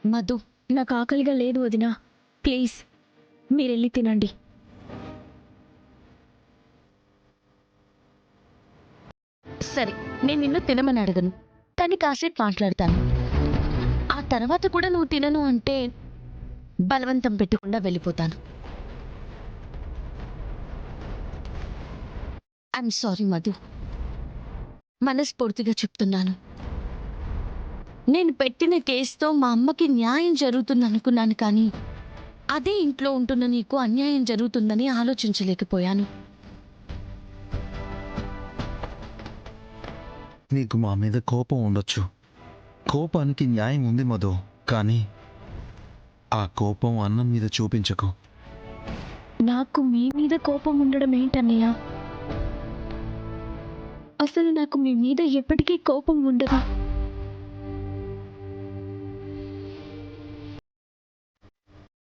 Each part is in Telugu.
మధు, నాకు ఆకలిగా లేదు వదినా. ప్లీజ్ మీరెళ్ళి తినండి. సరే, నేను నిన్ను తినమని అడగను, కానీ కాసేపు మాట్లాడతాను. ఆ తర్వాత కూడా నువ్వు తినను అంటే బలవంతం పెట్టకుండా వెళ్ళిపోతాను. ఐఎమ్ సారీ మధు, మనస్ఫూర్తిగా చెప్తున్నాను. నేను పెట్టిన కేసుతో మా అమ్మకి న్యాయం జరుగుతుందనుకున్నాను, కానీ అదే ఇంట్లో ఉంటున్న నీకు అన్యాయం జరుగుతుందని ఆలోచించలేకపోయాను. నీకు మా మీద కోపం ఉండొచ్చు, కోపానికి న్యాయం ఉంది మధు, కానీ ఆ కోపం అన్నం మీద చూపించకు. నాకు మీ మీద కోపం ఉండడం ఏంటన్నయ్య? అసలు నాకు మీ మీద ఎప్పటికీ కోపం ఉండదు.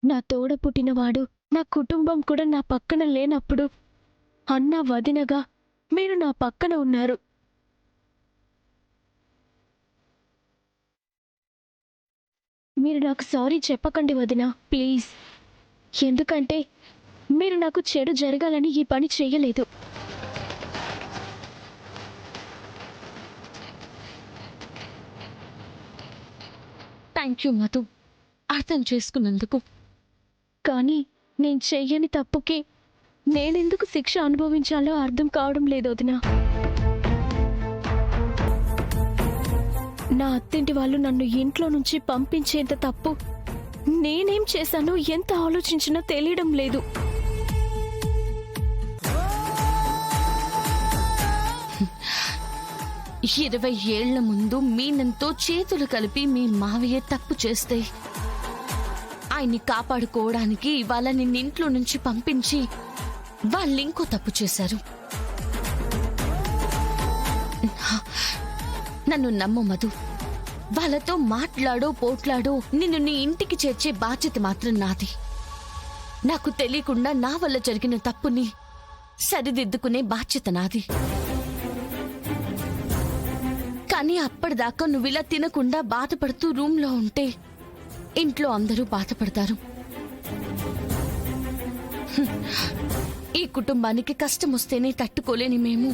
నా తోడ పుట్టినవాడు, నా కుటుంబం కూడా నా పక్కన లేనప్పుడు అన్న వదినగా మీరు నా పక్కన ఉన్నారు. మీరు నాకు సారీ చెప్పకండి వదినా, ప్లీజ్. ఎందుకంటే మీరు నాకు చెడు జరగాలని ఈ పని చేయలేదు. థ్యాంక్ యూ మధు, అర్థం చేసుకున్నందుకు. కానీ నేను చెయ్యని తప్పుకి నేనెందుకు శిక్ష అనుభవించాలో అర్థం కావడం లేదు వదినా. నా అత్తింటి వాళ్ళు నన్ను ఇంట్లో నుంచి పంపించేంత తప్పు నేనేం చేశానో ఎంత ఆలోచించినా తెలియడం లేదు. ఇరవై ఏళ్ల ముందు మీనంతో చేతులు కలిపి మీ మావయ్య తప్పు చేస్తే ఆయన్ని కాపాడుకోవడానికి ఇవాళ నిన్నింట్లో నుంచి పంపించి వాళ్ళింకో తప్పు చేశారు. నన్ను నమ్ము మధు, వాళ్ళతో మాట్లాడో పోట్లాడో నిన్ను నీ ఇంటికి చేర్చే బాధ్యత మాత్రం నాది. నాకు తెలియకుండా నా వల్ల జరిగిన తప్పుని సరిదిద్దుకునే బాధ్యత నాది. కానీ అప్పటిదాకా నువ్విలా తినకుండా బాధపడుతూ రూమ్లో ఉంటే ఇంట్లో అందరూ బాధపడతారు. ఈ కుటుంబానికి కష్టం వస్తేనే తట్టుకోలేని మేము